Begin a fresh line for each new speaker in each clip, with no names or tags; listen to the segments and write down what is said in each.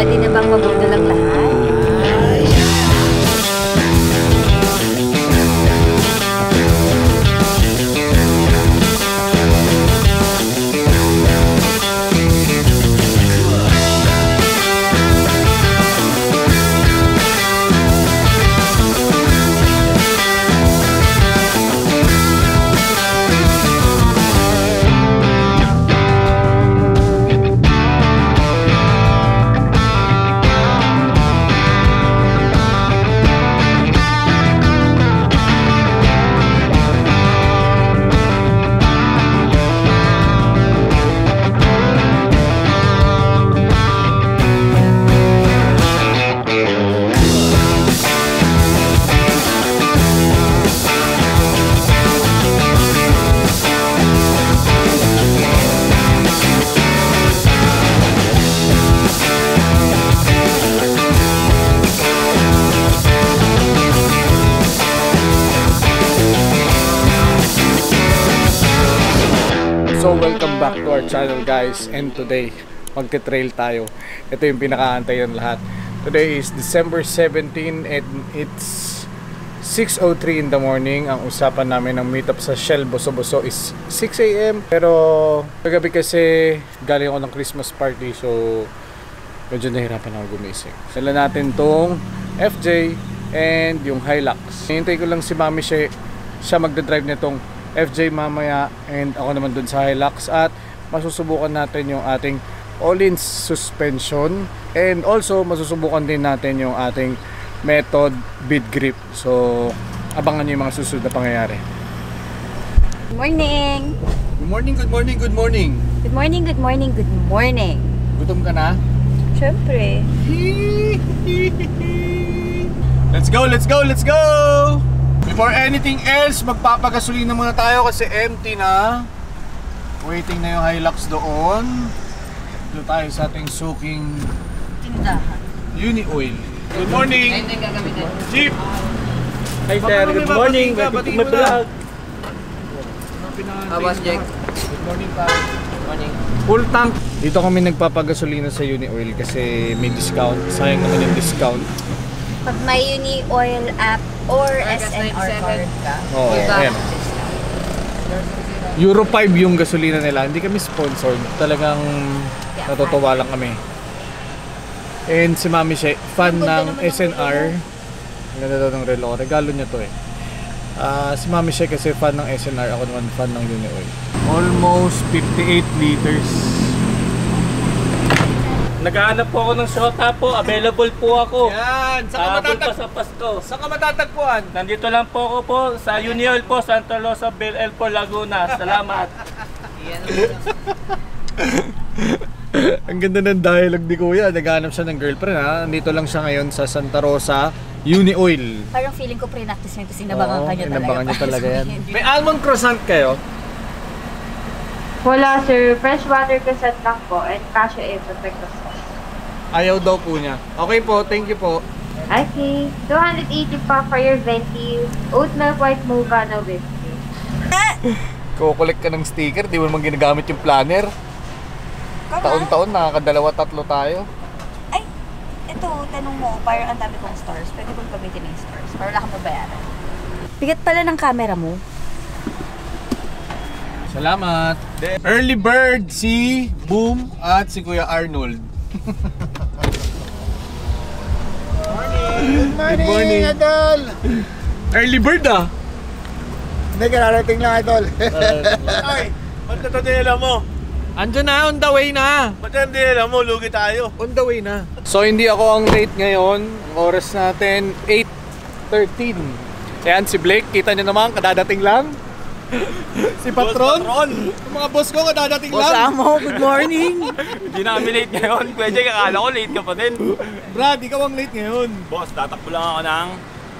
Ready na bang mabudol ang lahat?
So welcome back to our channel guys, and today magte-trail tayo. Ito yung pinakaantayan lahat. Today is December 17 and it's 6:03 in the morning. Ang usapan namin ng meetup sa Shell Boso-Boso is 6 AM. Pero kagabi kasi galing ako ng Christmas party, so medyo nahirapan ako gumising. Sala natin tong FJ and yung Hilux. Hintay ko lang si Mami siya magdadrive nitong FJ mamaya, and ako naman dun sa Hilux, at masusubukan natin yung ating all-in suspension, and also masusubukan din natin yung ating method bead grip. So abangan nyo yung mga susunod na pangyayari.
Good morning!
Good morning, good morning, good morning!
Good morning, good morning, good morning!
Gutom ka na?
Siyempre.
Let's go, let's go, let's go! Before anything else, magpapagasolina muna tayo kasi empty na. Waiting na yung Hilux doon. Doon tayo sa ating suking
Tindahan.
Uni Oil. Good morning! Jeep!
Hi sir, good morning! Welcome to my vlog!
Boss Jack. Good morning pa. Good morning. Full tank. Dito kami nagpapagasolina sa Uni Oil kasi may discount. Sayang naman yung discount.
Pag may Uni Oil app or SNR card ka,
Oo, ayan. Euro 5 yung gasolina nila. Hindi kami sponsored. Talagang natutuwa lang kami. And si Mami siya, fan ng SNR. Ang ganda daw ng relo. Regalo niya to eh. Si Mami siya kasi fan ng SNR. Ako naman fan ng Uni Oil. Almost 58 liters.
Naghahanap po ako ng shota po, available po ako.
Yan! Saan
pa sa Pasko.
ka matatagpuan?
Nandito lang po ako po sa Unioil po, Santa Rosa, Bel El po, Laguna. Salamat.
Ang ganda ng dialogue ni Kuya. Naghahanap siya ng girlfriend ha. Nandito lang siya ngayon sa Santa Rosa, Uni Oil.
Parang feeling ko pre-practice mo ito, sinabangan ka niya talaga.
Sinabangan niya talaga yan. May almond croissant kayo?
Wala sir, fresh water cassette lang po and cashew e perfecto sauce.
Ayaw daw po niya. Okay po, thank you po.
Okay, 280 pa for your venti, oat milk white mocha na whipped cream.
Kukulik ka ng sticker, di mo naman ginagamit yung planner. Taon-taon, nakakadalawa-tatlo tayo.
Ay, ito, tanong mo, parang ang dami kong stars. Pwede kong gamitin yung stars para wala kang mabayaran. Bigat pala ng camera mo.
Salamat. Early bird si Boom at si Kuya Arnold.
Good morning, Idol!
Early bird ah.
Hindi, kararating lang, Idol.
Ay, ba't natadala mo?
Andyan na, on the way na.
Ba't natadala mo? Lugi tayo.
On the way na. So hindi ako ang late ngayon. Ang oras natin 8:13. Ayan si Blake, kita niyo naman, kadadating lang. Si Patron. Yung mga boss ko kadadating lang.
Boss Amo, good morning! Hindi na kami late ngayon. Pwede, kakala ko late ka pa din.
Brad, ikaw ang late ngayon.
Boss, tatakbo lang ako ng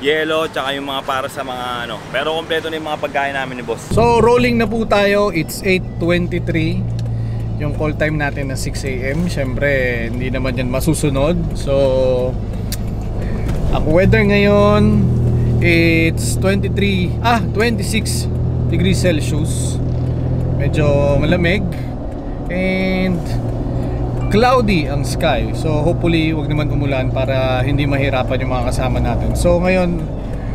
yellow tsaka yung mga para sa mga ano. Pero kompleto na yung mga pagkain namin ni boss.
So rolling na po tayo. It's 8:23. Yung call time natin na 6 AM. Siyempre, hindi naman yan masusunod. So, ang weather ngayon, it's 26 degrees Celsius. Medyo malamig. And cloudy ang sky. So hopefully wag naman umulan para hindi mahirapan yung mga kasama natin. So ngayon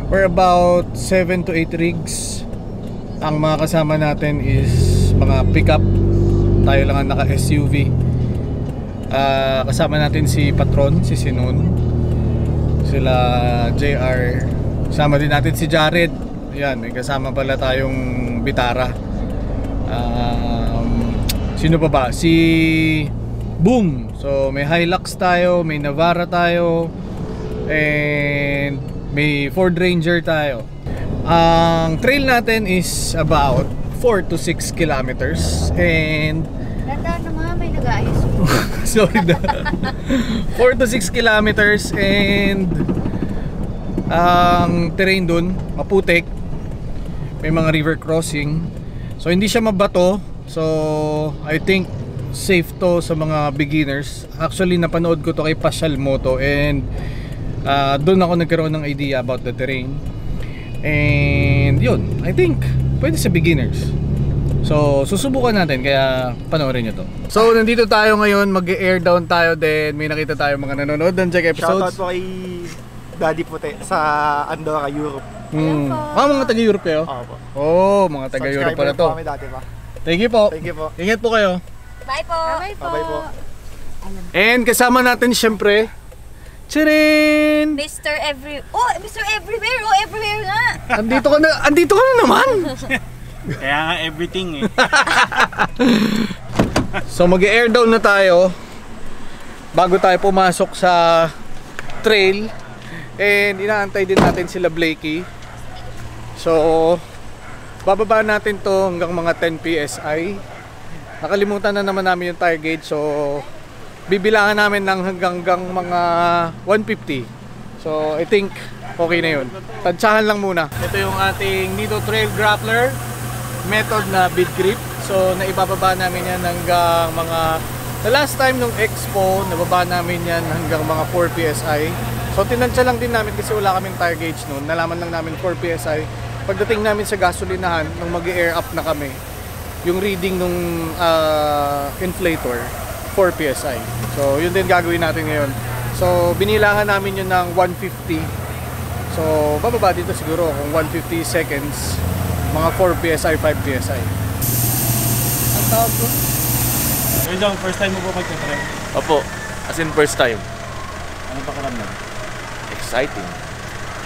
we're about 7 to 8 rigs. Ang mga kasama natin is mga pickup. Tayo lang ang naka SUV. Kasama natin si Patron, si Sinon, sila JR. Kasama din natin si Jared. Yan, may kasama pala tayong Vitara. Sino pa ba? Si Boom. So may Hilux tayo, may Navara tayo, and may Ford Ranger tayo. Ang trail natin is about 4 to 6 kilometers. And
Tandaan naman, may nag-aayos.
sorry na. 4 to 6 kilometers. And ang terrain dun maputik. May mga river crossing. So hindi siya mabato. So I think safe to sa mga beginners. Actually napanood ko to kay Pasyal Moto, and doon ako nagkaroon ng idea about the terrain. And yun, I think pwede sa beginners. So susubukan natin, kaya panoorin nyo to. So nandito tayo ngayon, mag-air down tayo din. May nakita tayo mga nanonood ng check episodes.
Shoutout po kay Daddy Puti sa Andorra, Europe.
Mga taga-Europe kayo?
Opo.
Oh, mga taga-Europe pala to.
Kami dati pa.
Thank you po.
Thank you po.
Ingat po kayo.
Bye po. Bye po.
Bye po.
And kasama natin syempre, Chirin!
Mr. Everywhere. Oh, everywhere nga.
Andito ka na naman.
Kaya nga everything eh.
So mag-air down na tayo bago tayo pumasok sa trail. And inaantay din natin sila Blakey. So bababa natin to hanggang mga 10 PSI. Nakalimutan na naman namin yung tire gauge, so bibilangan namin ng hanggang mga 150. So I think okay na yun. Tansyahan lang muna. Ito yung ating Nido Trail Grappler method na bead grip. So naibababa namin yan hanggang mga, the last time nung expo nababa namin yan hanggang mga 4 PSI. So tinansya lang din namin kasi wala kaming tire gauge noon. Nalaman lang namin 4 PSI. Pagdating namin sa gasolinahan nung mag-air up na kami, yung reading nung inflator 4 PSI. So yun din gagawin natin ngayon. So binilangan namin yun ng 150. So bababa dito siguro kung 150 seconds, mga 4 PSI, 5 PSI. Ang tawag ko?
Jong, first time mo po magka-trail?
Opo, as in first time.
Ano pa karamdam?
Exciting.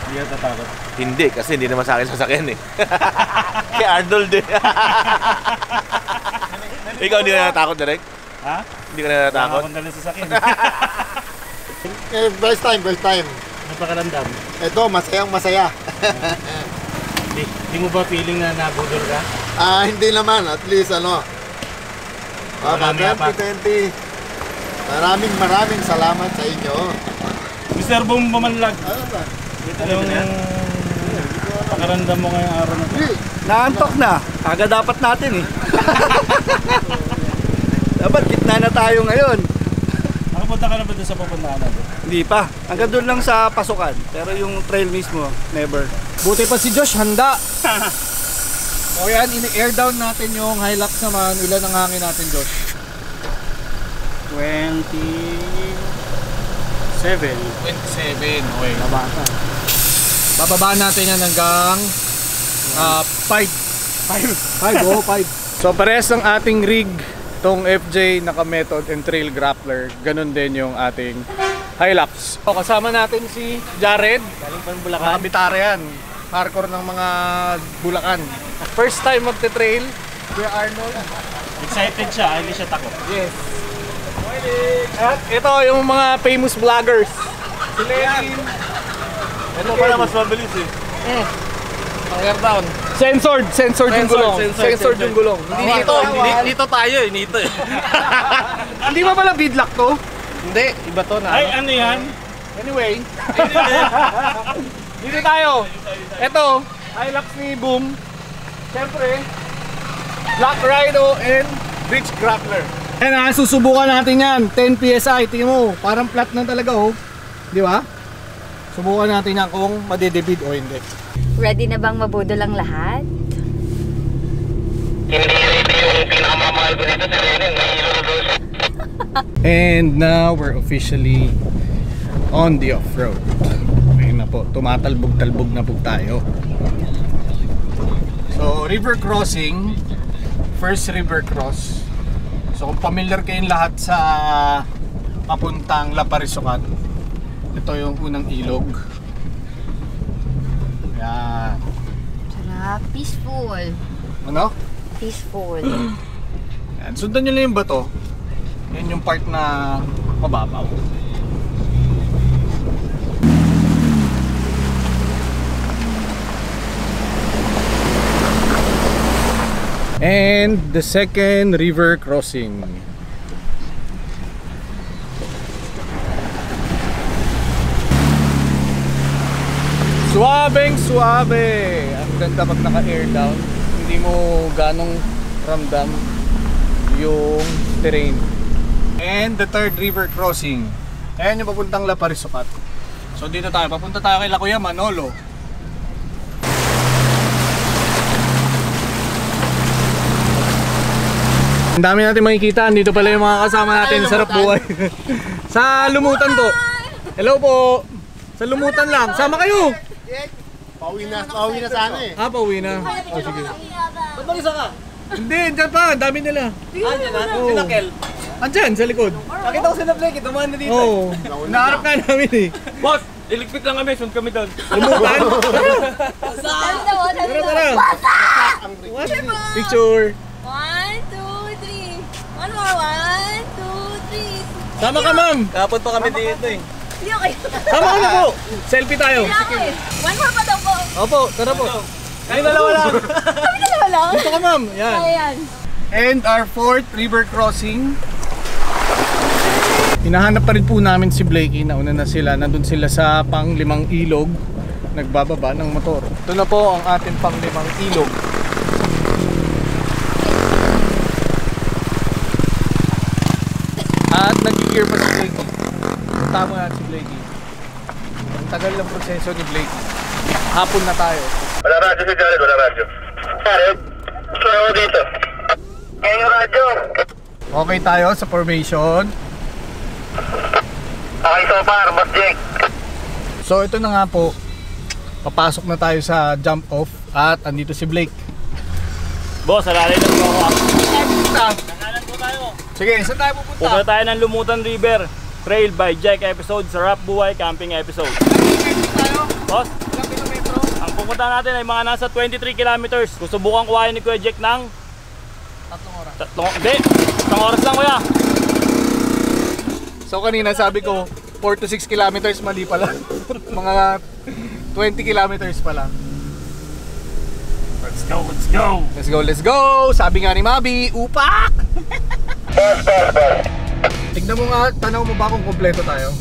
Hindi ka tatakot?
Hindi, kasi hindi naman sa akin sasakyan eh. Kay Arnold eh. Ikaw hindi ka na natakot, Direk?
Ha?
Hindi ka na natakot?
Nakakon ka lang sasakyan.
First time.
Ano pa karamdam?
Ito, masaya.
Hindi mo ba feeling na nabudol ka?
Hindi naman. At least
Marami pa.
2020. Maraming salamat sa inyo.
Mr. Boom Mamanlag,
Ano ba?
anong pakaramdam mo ngayong araw na ito?
Naantok na. Kaga dapat natin eh. Dapat gitna na tayo ngayon.
Nakapunta ka na ba doon sa pupuntahan natin?
Hindi pa. Hanggang doon lang sa pasukan. Pero yung trail mismo, never.
Buti pa si Josh, handa. O yan, in-air down natin yung Hilux naman. Ilan ang hangin natin, Josh?
27.
27, okay. Bababa natin yan hanggang 5. 5. So parehas ng ating rig, tong FJ naka-method and trail grappler, ganun din yung ating Hilux. So kasama natin si Jared,
Galing pa ng Bulacan?
Bitara yan, hardcore ng mga Bulacan. First time magte-trail, Kuya Arnold.
Excited siya, hindi siya takot.
Yes. At ito yung mga famous vloggers. Si Lenin.
Ito pala mas mabilis eh.
Air down. Censored yung gulong. Censored yung gulong.
Dito tayo eh. Dito eh.
Hindi ba pala beadlock to?
Hindi. Iba to na.
Ay, ano yan?
Anyway. Dito tayo. Ito, Hilux ni Boom. Siyempre, Black Rhino and Bridge Grappler. Ayan, susubukan natin yan. 10 PSI. Tingnan mo, parang flat na talaga oh. Di ba? Subukan natin yan kung madidebid o hindi.
Ready na bang mabudol ang lahat?
And now we're officially on the off-road. Ayun na po, tumatalbog-talbog na po tayo. So, river crossing, first river cross. So, kung familiar kayong lahat sa papuntang La Parisucan, ito yung unang ilog. Yan.
Sarap. Peaceful.
Ano?
Peaceful.
Yan. Sundan nyo lang yung bato. Yan yung part na mababaw. And the second river crossing. Suabeng suabe. Ang ganda pag naka-air down. Hindi mo ganong ramdam yung terrain. And the third river crossing. Ayan yung papuntang La Parisucan. So dito tayo, papunta tayo kay La Kuya Manolo. Ang dami natin makikita. Dito pala yung mga kasama natin. Sarap buhay. Sa Lumutan po. Hello po. Sa Lumutan lang. Sama kayo.
Pauwi na sana eh.
Ah, pauwi na. Oh, sige.
Ba't mag-isa ka?
Hindi, dyan pa. Ang dami nila.
Andyan na?
Oo.
Sinakel?
Andyan, sa likod.
Nakita ko sila Blake, dumaan na dito.
Oo. Naharap ka namin eh.
Boss, iligpit lang kami, sund kami doon.
Lumutan. Tara. Picture.
1, 2, 3. One more. 1, 2, 3.
Sama ka, ma'am.
Kapon pa kami dito eh.
Hindi okay.
Sama ka na po. Selfie tayo.
Okay. One more pa daw po.
Opo, tara po.
Kayo dalawa lang.
Kami dalawa lang.
Dito ka, ma'am. Yan.
Ayan.
And our fourth river crossing. Hinahanap pa rin po namin si Blakey. Nauna na sila. Nandun sila sa pang-limang ilog. Nagbababa ng motor. Ito na po ang ating pang-limang ilog. At nag-gear pa si Blakey. Tama na si Blakey. Ang tagal ng proseso ni Blakey. Hapon na tayo.
Wala radyo si Jared, wala radyo. Jared, gusto ako dito. Kaya yung radyo.
Okay tayo sa formation.
Okay so far, Boss Jake.
So ito na nga po. Papasok na tayo sa jump off. At andito si Blake.
Boss, alalay lang po ako.
Punta.
Nakalan po tayo.
Sige, saan tayo pupunta?
Pupunta tayo ng Lumutan River. Trail by Jack episode, Sarap Buhay Camping episode.
Tayo?
Boss,
Ilang kilometro?
ang pupunta natin ay mga nasa 23 kilometers. Susubukan kuhain ni Kuya Jack ng
3 oras.
Hindi, 1 oras lang kuya.
So kanina sabi ko 4 to 6 kilometers, mali pala. Mga 20 kilometers pala.
Let's go, let's go.
Let's go, let's go! Sabi nga ni Mabi, upak! Tignan mo nga, tanaw mo ba kung kompleto tayo?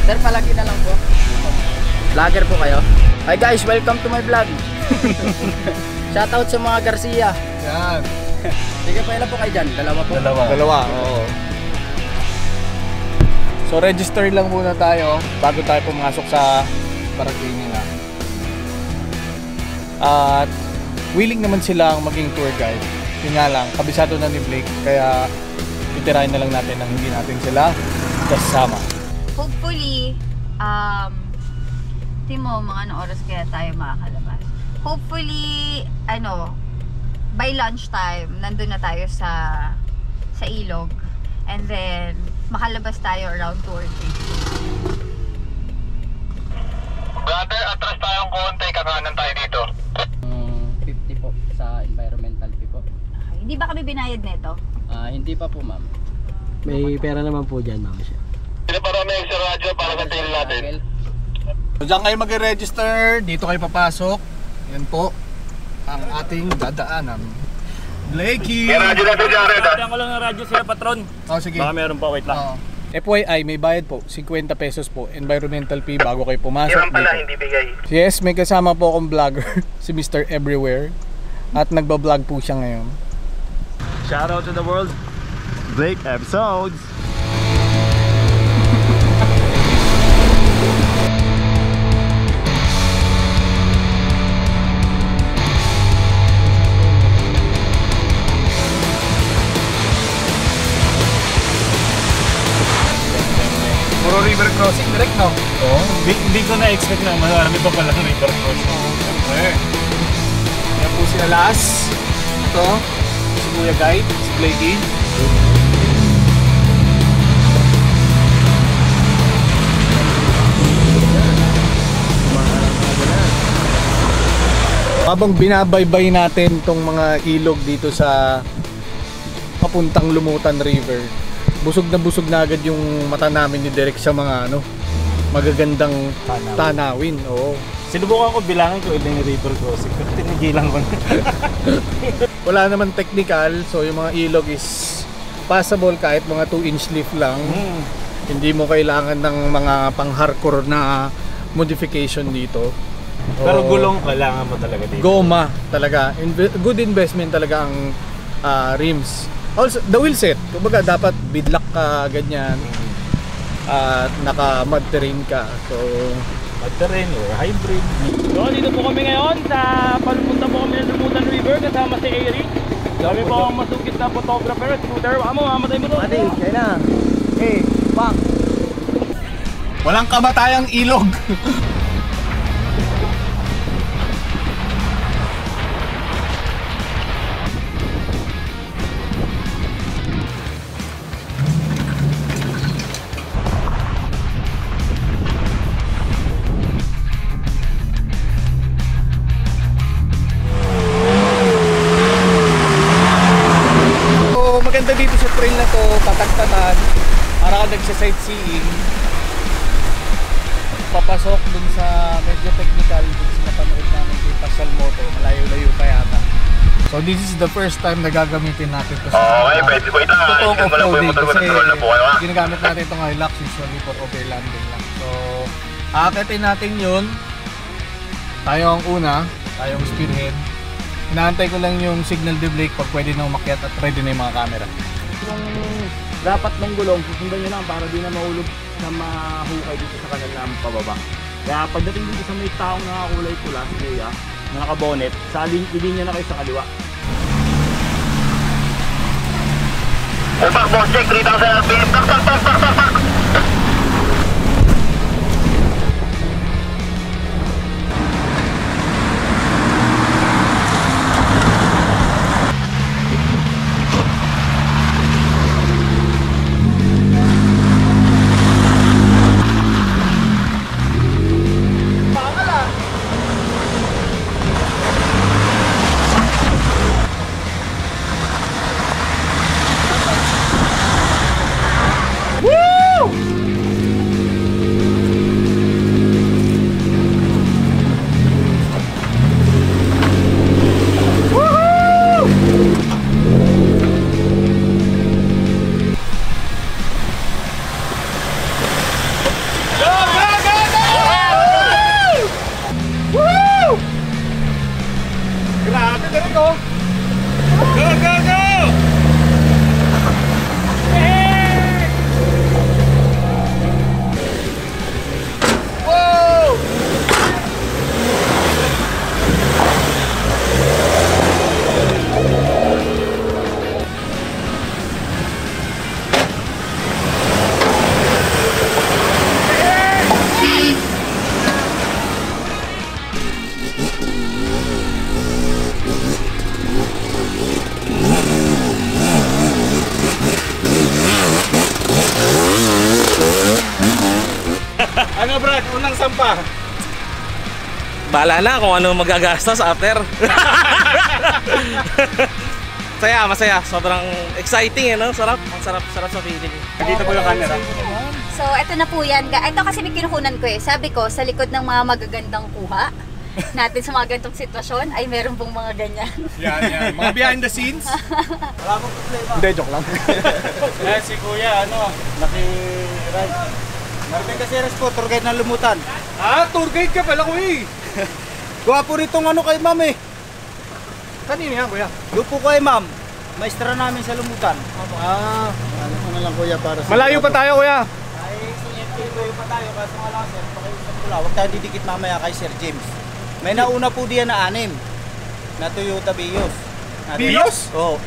Sir, palagi na lang po. Vlogger po kayo. Hi guys, welcome to my vlog. Shoutout sa mga Garcia.
Yan.
Sige pa, ilan po kayo dyan? Dalawa po.
Dalawa, oo. So register lang muna tayo bago tayo pumasok sa parating nila. At willing naman silang maging tour guide. Yun nga lang, kabisado na ni Blake, kaya itirahin na lang natin na hindi natin sila kasama.
Hopefully, Timo, mga anong oras kaya tayo makakalabas? Hopefully, by lunchtime, nandun na tayo sa ilog. And then, makalabas tayo around 2 or 3.
Brother, atras tayong konti, kakanan tayo dito.
50 po sa environmental fee po.
Okay. Hindi ba kami binayad nito?
Hindi pa po, ma'am.
May pera naman po dyan, ma'am.
Sino para may extra radyo para sa trail natin.
So, diyan kayo mag-register, dito kayo papasok. Yan po ang ating dadaanan. Blakey!
May radyo natin dyan, Red.
Kaya ko lang ng radyo sila, patron.
Oh, sige.
Baka meron pa, wait lang.
FYI, may bayad po, 50 pesos po, environmental fee bago kayo pumasok.
Ilan pala,
dito.
hindi bigay.
Yes, may kasama po akong vlogger, si Mr. Everywhere. At nagbablog po siya ngayon.
Shout out to the world. Blake episodes.
Puro river crossing direct, no?
Oo, hindi ko na-expect na marami pa palang river crossing.
Okay. Yan po si Alas. Ito, si Kuya Guide, si Blakey. Habang binabaybay natin tong mga ilog dito sa papuntang Lumutan River, busog na agad yung mata namin ni Derek sa mga magagandang tanawin. Oo.
Sinubukan ko bilangin ko ilang river crossing, pero tinigilan ko na.
Wala naman technical, so yung mga ilog is passable kahit mga 2-inch lift lang. Hindi mo kailangan ng mga pang-hardcore na modification dito.
Pero gulong kailangan mo talaga dito.
Goma talaga. Good investment talaga ang rims. Also, the wheel set. Kumbaga dapat bidlock ka ganyan. At naka-mud terrain ka. So,
mud terrain or hybrid. So, dito po kami ngayon sa palupunta po kami ng Lumutan River kasama si Eric. Kami po ang masugid na photographer at scooter. Mamatay mo to.
Ate, kaya na. Hey, pak.
walang kamatayang ilog. Maganda dito sa trail na to, patagtatan, para ka nagsa-sightseeing, papasok dun sa medyo technical dun sa napanood namin kay Pascal Moto, malayo-layo pa yata. So this is the first time na gagamitin natin to sa
Okay, pwede ko ito.
totoong off-roading kasi
na po kayo, ha?
ginagamit natin itong Hilux usually for overlanding lang. So aakitin natin yun, tayo ang una, tayo ang spearhead. Inaantay ko lang yung signal de Blake pag pwede na umakyat at ready na yung mga camera.
Yung dapat ng gulong, susundan nyo lang para di na mahulog na mahukay dito sa kanal na pababa. Kaya pagdating dito sa may taong nakakulay pula, si Kuya, na nakabonet, sa linya na kayo sa kaliwa.
Upak, boss check, 3,000 RPM. Tak.
Ano Brad, unang sampa?
Bahala na kung ano magagastos after. Masaya. Sobrang exciting, Sarap. Ang sarap sa feeling.
Dito po yung camera.
So, eto na po yan. Ito kasi may kinukunan ko eh. Sabi ko, sa likod ng mga magagandang kuha natin sa mga ganitong sitwasyon, ay meron pong mga ganyan.
Yan. Mga behind the scenes.
Wala akong problema.
Hindi, joke lang.
Si Kuya, naki-ride. Martin Caceres po, tour guide ng Lumutan.
Tour guide ka pala, kuya.
Gwapo nitong kay ma'am eh.
Kanino yan, kuya?
Yung po kay ma'am, maestra namin sa Lumutan.
Ano na lang kuya para sa...
Malayo pa tayo, kuya.
Ay, sunod pa tayo kasi mga lang sir, pakiusap ko lang. Huwag tayo didikit mamaya kay Sir James. May nauna po diyan na 6 na Toyota Vios.
Vios?
Oo.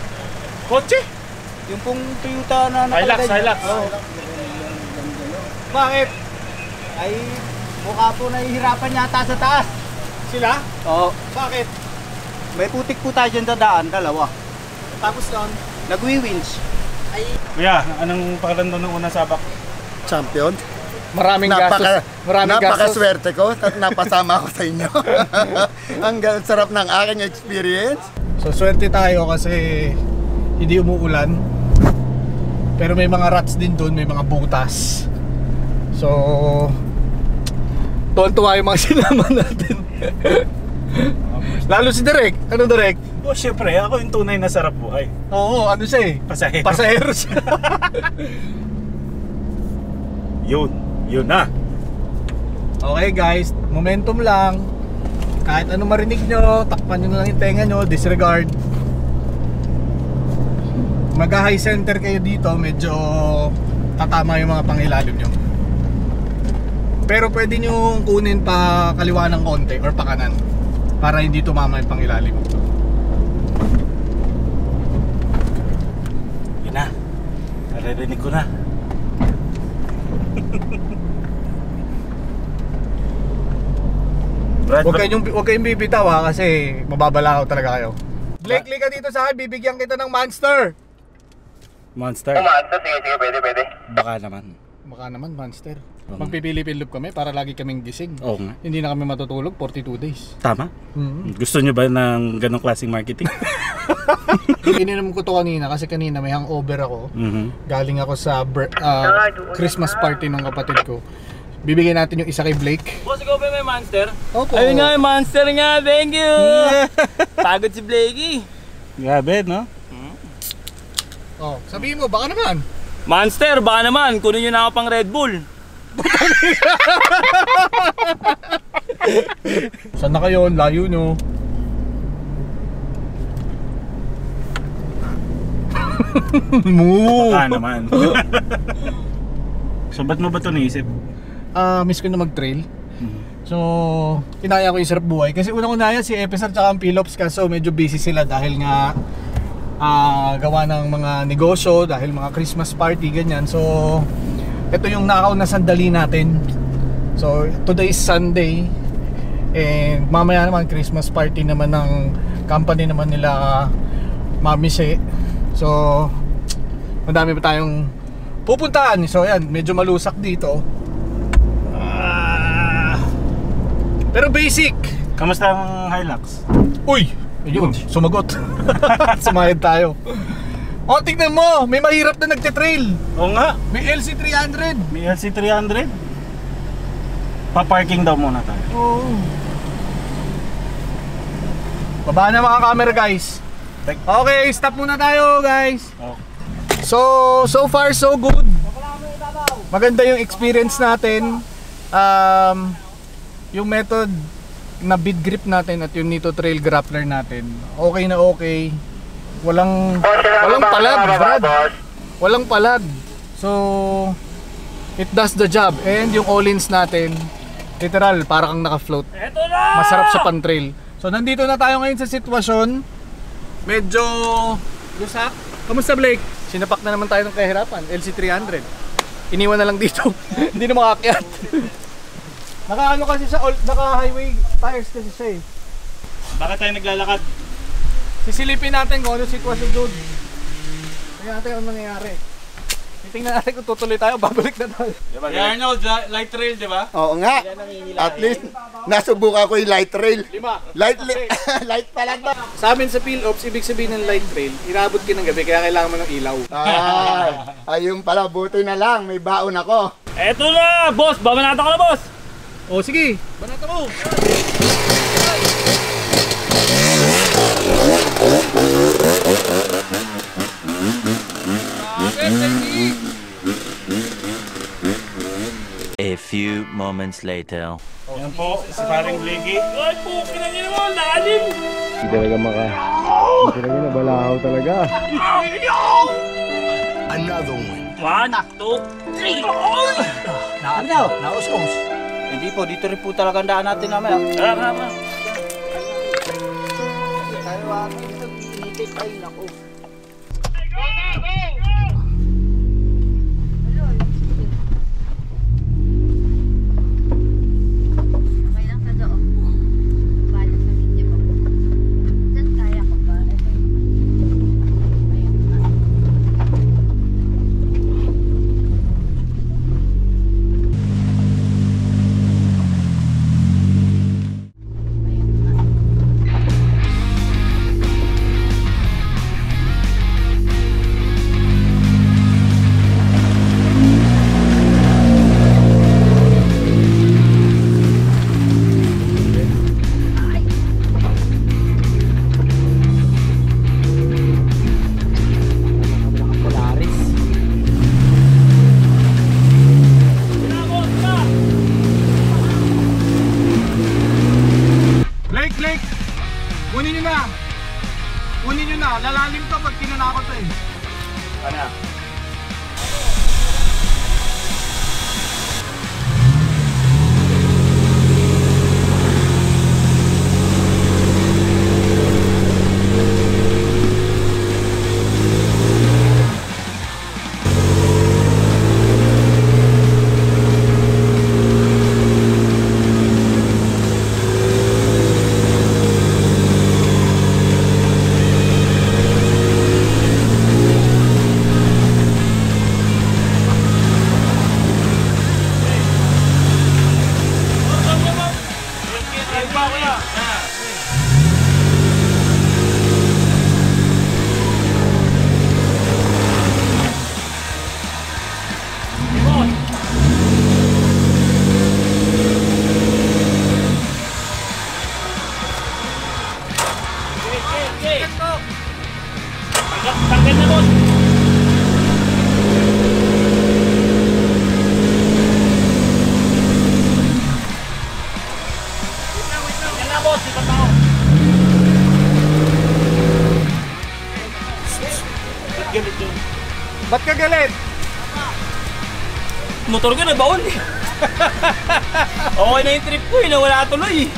Kotse?
Yung pong Toyota na nakalagay.
Hilux.
Oo.
Bakit?
Ay, mukha po nahihirapan yata sa taas.
Sila?
Oo.
Bakit?
May putik po tayo dyan sa daan, dalawa.
Tapos doon?
Nagwi-winch.
Kuya, anong pakiramdam ng unang sabak?
Champion.
Maraming gastos. Maraming gastos.
Napakaswerte ko at napasama ko sa inyo. Ang sarap ng aking experience.
So, swerte tayo kasi hindi umuulan. Pero may mga rats din doon, may mga butas. So, tuwan-tuwa yung mga sinama natin. Lalo si Direk. Ano, Direk?
Oh, syempre, ako yung tunay na sarap buhay.
Oo, ano siya eh?
Pasahero.
Pasahero siya.
Yun na.
Okay guys, momentum lang. Kahit ano marinig nyo, takpan nyo na lang yung tenga nyo, disregard. Mag-high center kayo dito, medyo tatama yung mga pangilalim nyo. Pero pwede nyo kunin pa kaliwa ng konti or pa kanan para hindi tumama yung pangilalim.
Yun na. Naririnig ko na.
Huwag kayong bibitaw ha, kasi mababalaw talaga kayo. Blake, lika dito sa akin, bibigyan kita ng monster.
Monster?
Monster, sige, pwede.
Baka naman.
Baka naman, monster. Magpipili-pilip kami para lagi kaming gising.
Oo nga.
Hindi na kami matutulog 42 days.
Tama? Gusto nyo ba ng ganong klaseng marketing?
Ininom ko to kanina kasi kanina may hangover ako. Galing ako sa Christmas party ng kapatid ko. Bibigyan natin yung isa kay Blake.
Boss, ikaw ba may monster?
Opo.
Ayun nga, may monster nga. Thank you! Pagod si Blakey. Grabe, no?
Oh, sabihin mo, baka naman.
Monster, baka naman. Kunin nyo na ako pang Red Bull.
Saan na kayo? Layo nyo.
Baka naman. So, ba't mo ba ito naisip?
Miss ko na mag-trail. So, inaya ko yung sarap buhay. Kasi unang-unaya si Epesar tsaka ang Pilops kaso medyo busy sila dahil nga gawa ng mga negosyo, dahil mga Christmas party, ganyan. So, ito yung nakauna sandali natin. So, today is Sunday. And mamaya naman Christmas party naman ng company naman nila Mamise. So, madami pa tayong pupuntahan. So, ayan, medyo malusak dito. Pero basic.
Kamusta ang Hilux?
Uy! Ayun, sumagot. Sumayad tayo. O, tignan mo, may mahirap na nagte-trail.
Oo nga.
May LC300.
May LC300. Pa-parking daw muna tayo.
Oo. Baba na mga camera guys. Okay, stop muna tayo guys. So far so good. Maganda yung experience natin. Yung method na bead grip natin at yung Nitto Trail Grappler natin, okay na okay. Walang palag, Brad. Walang palag. So, it does the job. And yung all-ins natin, literal, parang naka-float. Masarap sa pan-trail. So, nandito na tayo ngayon sa sitwasyon. Medyo lusak. Kamusta, Blake? Sinapak na naman tayo ng kahirapan. LC300. Iniwan na lang dito. Hindi na makaakyat. Naka-ano kasi siya, naka-highway tires kasi siya eh.
Bakit tayo naglalakad?
Sisilipin natin kung ano sitwasyon doon. Tingnan natin kung nangyayari. Tingnan natin kung tutuloy tayo, babalik na tayo.
Yan Arnold, light trail, di ba?
Oo nga. At least, nasubukan ko yung light trail. Light pa lang ba?
Sa amin sa Phil-Ops, ibig sabihin ng light trail, inabot ka ng gabi kaya kailangan mo ng ilaw.
Ayun pala, buti na lang, may baon ako.
Eto na, boss! Babanata ko na, boss!
O sige, banata mo.
A few moments later.
Yan po, si paring Blakey. Ay po, kinangin mo, lalim!
Hindi talaga hindi talaga nabalahaw talaga.
Another one.
1, 2, 3!
Naus-us. Hindi po, dito rin po talaga ang daan natin namaya.
Tama.
Tayo aking nag-initip ay naku.
Okay lang sa doon. Balik sa video ko. Diyan kaya ko ba? Ito
Blake! Kunin nyo na! Kunin nyo na! Lalalim to pag tinanakot to eh.
Ano? Tanggal na, boss! Tanggal na, boss! Ipat ako! Ba't galit yun?
Ba't ka galit?
Motor ko na baon eh! Okay na yung trip ko eh, nawala tuloy eh!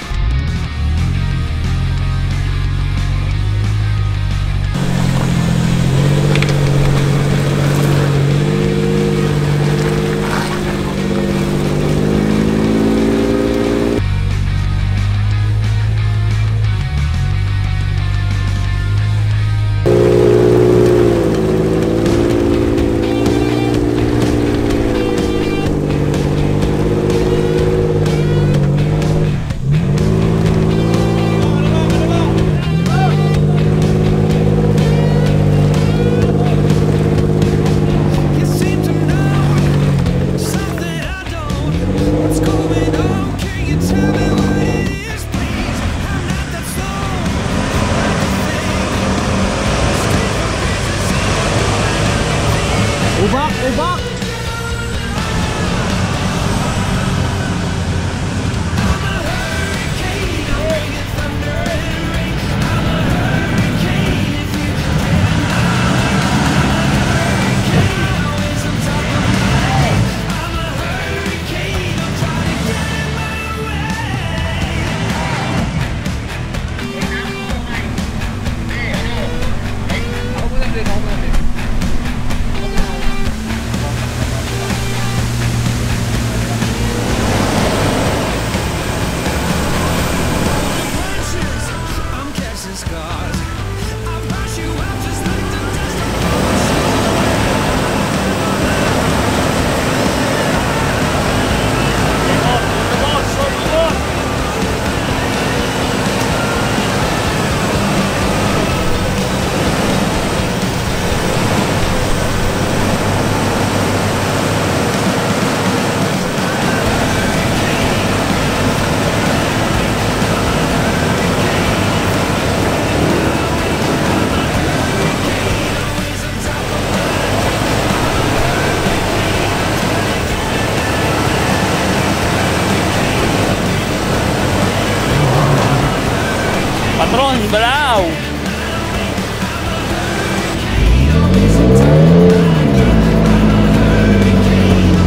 Balaw.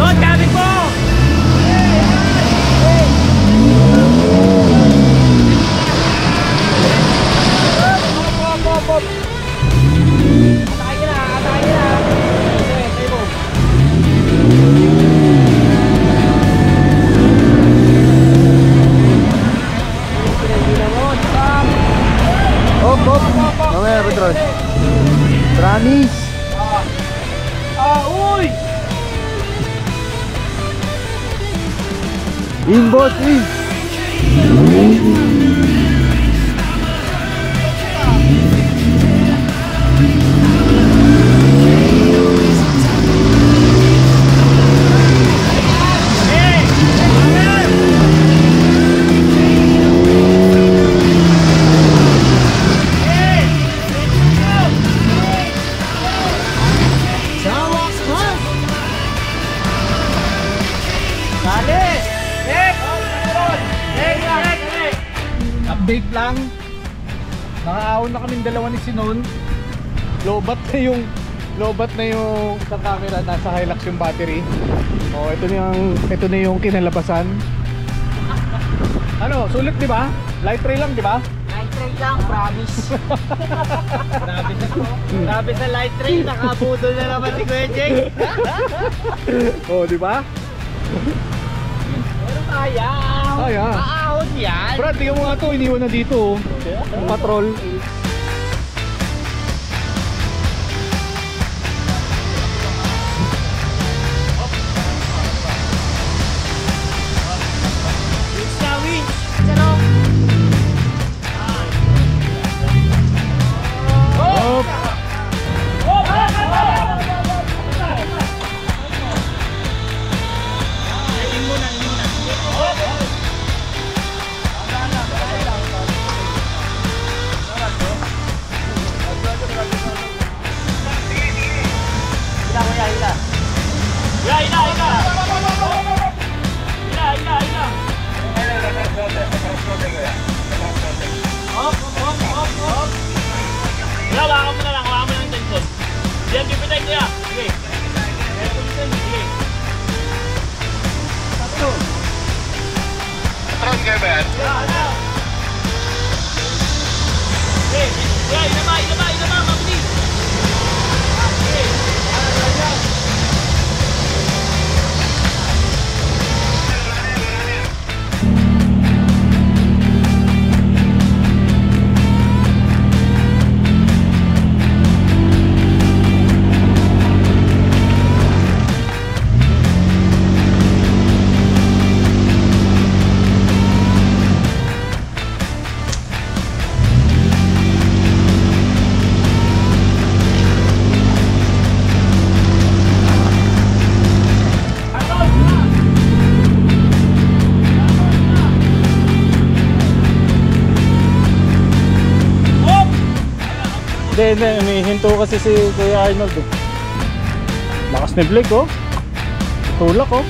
Don, gamit mo!
Mamaya, Pedro. Promise.
Uy!
Boss, update lang. Nakaahon na kaming dalawa ni Sinon. Lobat na yung sa camera, nasa Hilux yung battery. Oh, ito na yung kinalabasan. Ano, sulit 'di ba? Light tray lang 'di ba?
Light trail lang, promise. Grabe sa light trail, nakabudol na naman si Kuya Jake.
Oh, 'di ba?
Pero kaya.
Kaya.
Aahon yan.
Brad, tingnan mo nga ito, iniwan na dito. Ang patrol.
Hawakan mo na lang yung tension. Diyan, pipitay ko yan. Sige. Sige.
Patron kayo ba yan?
Sige, inama, mabilis. Sige.
May hinto kasi si Kuya Arnold eh. Lakas ni Blake oh. Tulak oh.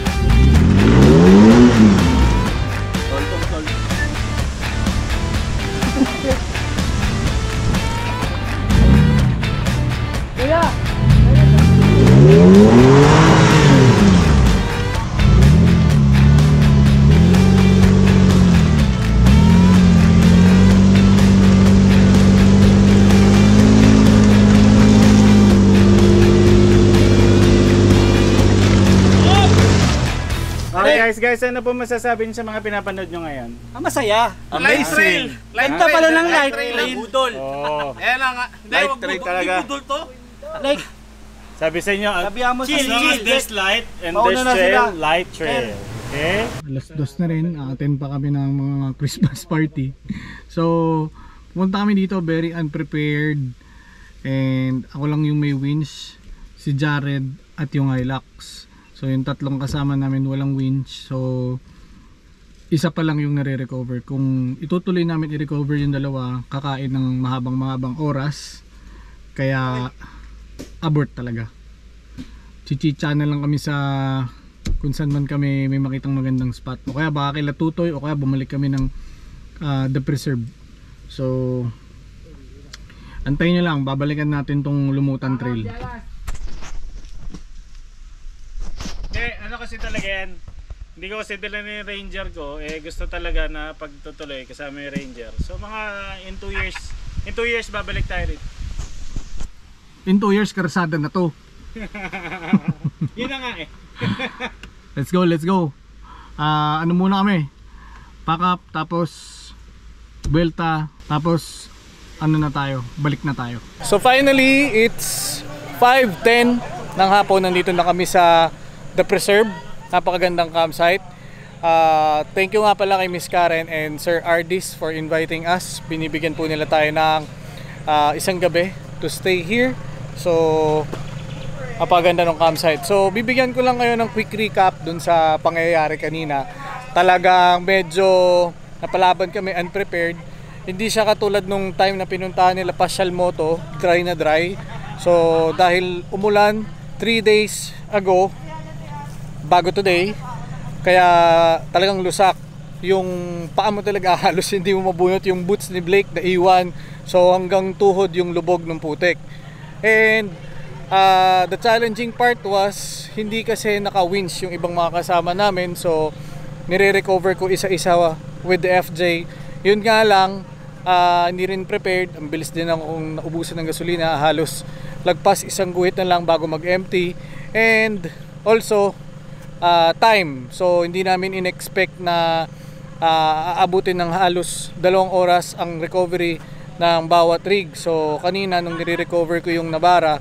Kuya! Guys, ano po masasabi niyo sa mga pinapanood nyo ngayon?
Masaya.
Amazing.
Ganda pala ng light trail.
Budol.
Oh.
Ayan na nga.
Light trail talaga.
Budol to.
Like,
Sabi sa inyo,
sabihan mo sa
chill, this light and
Pauna
this
na
trail,
sila.
light trail. Okay?
Alas 2 na rin, attend pa kami ng mga Christmas party. So, pumunta kami dito very unprepared. And ako lang yung may winch, si Jared at yung Hilux. So yung tatlong kasama namin walang winch. So isa pa lang yung nare-recover. Kung itutuloy namin i-recover yung dalawa, kakain ng mahabang oras. Kaya abort talaga. Chichicha na lang kami sa kung saan man kami may makitang magandang spot. O kaya baka kila Tutoy o kaya bumalik kami ng The Preserve. So Antayin nyo lang, babalikan natin tong Lumutan Trail.
Ano kasi talaga yan, hindi ko kasi dala ni Ranger ko, gusto talaga na pagtutuloy kasama yung Ranger. So mga in 2 years babalik tayo rin.
In 2 years, karsada na to.
Yun na nga
Let's go. Ano muna kami? Pack up, tapos Vuelta, tapos ano na tayo, balik na tayo. So finally, it's 5:10 ng hapon. Nandito na kami sa The Preserve. Napakagandang campsite. Thank you nga pala kay Miss Karen and Sir Ardis for inviting us. Binibigyan po nila tayo ng isang gabi to stay here. So napakaganda ng campsite. So bibigyan ko lang kayo ng quick recap dun sa pangyayari kanina. Talagang medyo napalaban kami, unprepared. Hindi siya katulad nung time na pinuntahan nila Pasyal Moto, dry na dry. So dahil umulan 3 days ago bago today, kaya talagang lusak yung paa mo, talaga halos hindi mo mabunot. Yung boots ni Blake na iwan, so hanggang tuhod yung lubog ng putik. And the challenging part was hindi kasi naka-winch yung ibang mga kasama namin, so nire-recover ko isa-isa with the FJ. Yun nga lang, hindi rin prepared. Ang bilis din akong naubusan ng gasolina, halos lagpas isang guhit na lang bago mag-empty. And also time, so hindi namin in-expect na aabutin ng halos 2 oras ang recovery ng bawat rig. So kanina nung nire-recover ko yung Navara,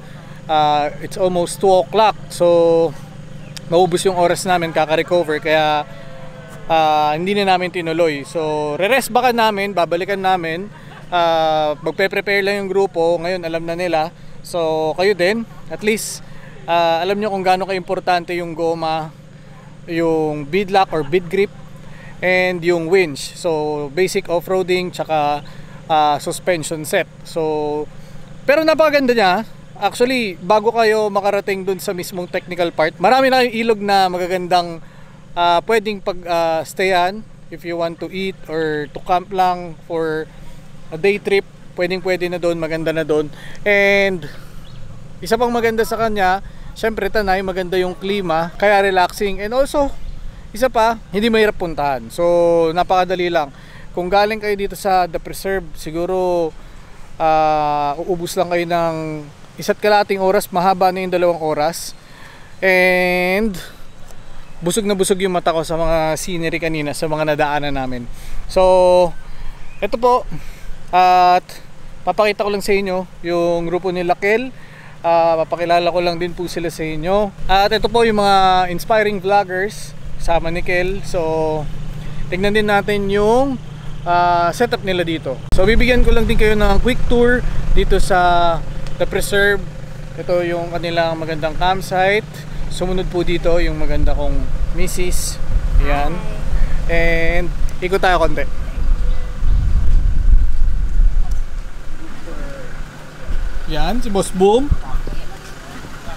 it's almost 2 o'clock, so maubos yung oras namin kaka-recover, kaya hindi na namin tinuloy. So re-rest baka namin, babalikan namin. Magpe-prepare lang yung grupo ngayon, alam na nila. So kayo din, at least alam nyo kung gaano ka-importante yung goma, yung bead lock or bead grip, and yung winch. So basic off-roading tsaka suspension set. So pero napakaganda niya. Actually, bago kayo makarating dun sa mismong technical part, marami na kayong ilog na magagandang pwedeng pag-stayan if you want to eat or to camp lang for a day trip. Pwede na doon, maganda na doon. And isa pang maganda sa kanya, syempre Tanay, maganda yung klima, kaya relaxing. And also, isa pa, hindi mahirap puntahan. So napakadali lang. Kung galing kayo dito sa The Preserve, siguro uubos lang kayo ng 1.5 oras, mahaba na yung 2 oras. And busog na busog yung mata ko sa mga scenery kanina, sa mga nadaanan namin. So eto po, at papakita ko lang sa inyo yung grupo ni Lakel. Papakilala ko lang din po sila sa inyo. At ito po yung mga inspiring vloggers kasama ni Kel. So tignan din natin yung setup nila dito. So bibigyan ko lang din kayo ng quick tour dito sa The Preserve. Ito yung kanilang magandang campsite. Sumunod po dito yung maganda kong misis. Ayan. And ikot tayo konti. Yan, si Boss Boom.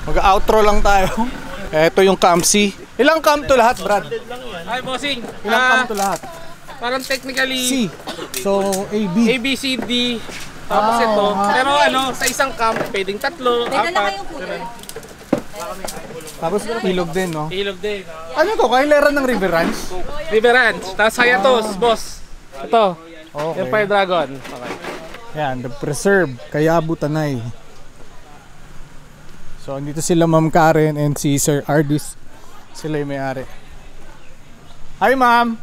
Mag-outro lang tayo. Ito yung campsi. Ilang camp to lahat, Brad?
Hi, bossing.
Ilang camp to lahat?
Parang technically
C. So, A, B.
A, B, C, D. Tapos ito. Pero sa isang camp, pwedeng 3, 4.
Tapos ilog din, no?
Ilog din.
Ano to? Kahileran ng River Ranch?
River Ranch. Tapos Hayatos, boss. Ito.
Okay.
Empire Dragon. Okay.
Yan, The Preserve, Kayabu, Tanay. So, andito sila Ma'am Karen and si Sir Ardis. Sila yung may-ari. Hi, Ma'am!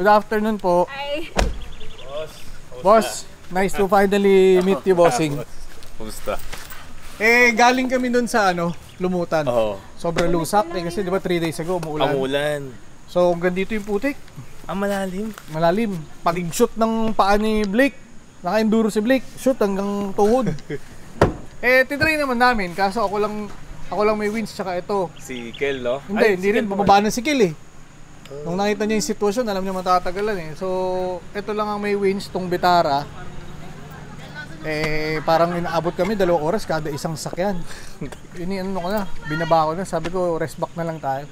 Good afternoon po.
Hi.
Boss, nice to finally meet you, bossing.
Kumusta?
Galing kami dun sa Lumutan.
Oo.
Sobrang lusak kasi di ba 3 days ago umuulan.
Umulan.
So hanggang dito yung putik.
Malalim.
Malalim. Pag shoot ng paa ni Blake, naka-enduro si Blake, shoot hanggang tuhod. Titry naman namin, kaso ako lang may winch tsaka ito.
Si Kel, no?
Hindi rin, bumaba na si Kel eh. Nung nakita niya yung sitwasyon, alam niya matatagalan eh. So, ito lang ang may winch, tong Vitara. Parang inaabot kami 2 oras kada isang sakyan. Iniano ko na, binaba ko na, sabi ko rest back na lang tayo.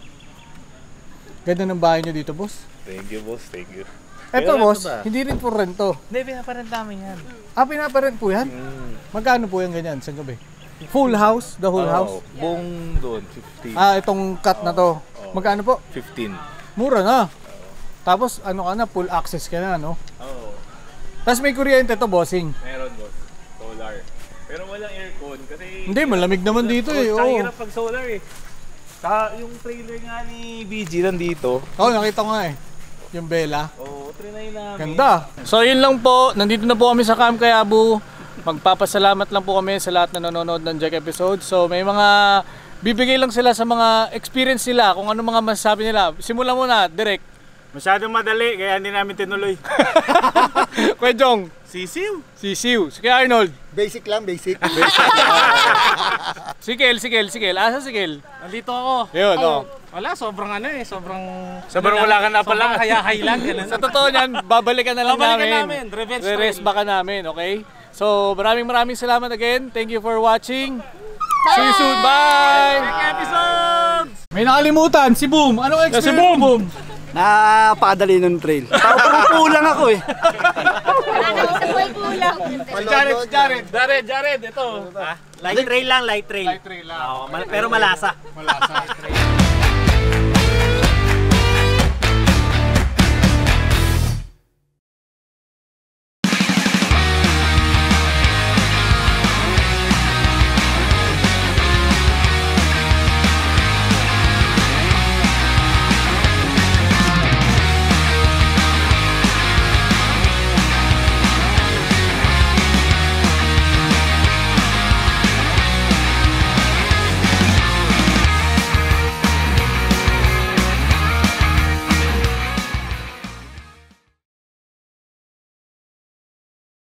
Ganda ng bahay niyo dito, boss.
Thank you, boss. Thank you.
Eto,
Kailan
boss,
ba?
hindi rin po rento.
Hindi, pinaparent namin yan.
Pinaparent po yan? Magkano po yan ganyan sa gabi? Full house? The whole house?
Buong doon, 15.
Itong cut na to. Magkano po?
15.
Mura na. Tapos ano ka na, full access ka na, no?
Oo.
Tapos may kuryente to, bossing.
Meron, boss. Solar. Pero walang aircon kasi...
Hindi, malamig naman dito eh.
Tsaka
Oo.
hirap pag solar eh. Yung trailer nga ni BG nandito.
Oo, nakita ko nga eh. Yung Bella.
Oo, trinay namin.
Ganda. So yun lang po, nandito na po kami sa Camp Kayabu. Magpapasalamat lang po kami sa lahat na nanonood ng Jack episode. So may mga bibigay lang sila sa mga experience nila, kung ano mga masasabi nila. Simulan muna, direct.
Masyadong madali, kaya hindi namin tinuloy.
Kuya Jong.
Sisiw.
Sisiw. Si Kuya Arnold.
Basic lang, basic.
Sikil. Asa Sikil?
Nandito ako.
Yun,
Wala, sobrang sobrang
wala ka na pala.
Sobrang hayahay lang.
Sa totoo niyan, babalikan na lang namin.
Revenge
Re-rest baka namin, okay? So, maraming salamat again. Thank you for watching. See you soon. Bye!
Next episode!
May nakalimutan, si Boom. Anong experience? Si Boom.
Napakadali ng trail. Paupo lang ako eh.
Jared, ito.
Light trail lang, light trail.
Light trail lang.
Pero malasa.
Malasa.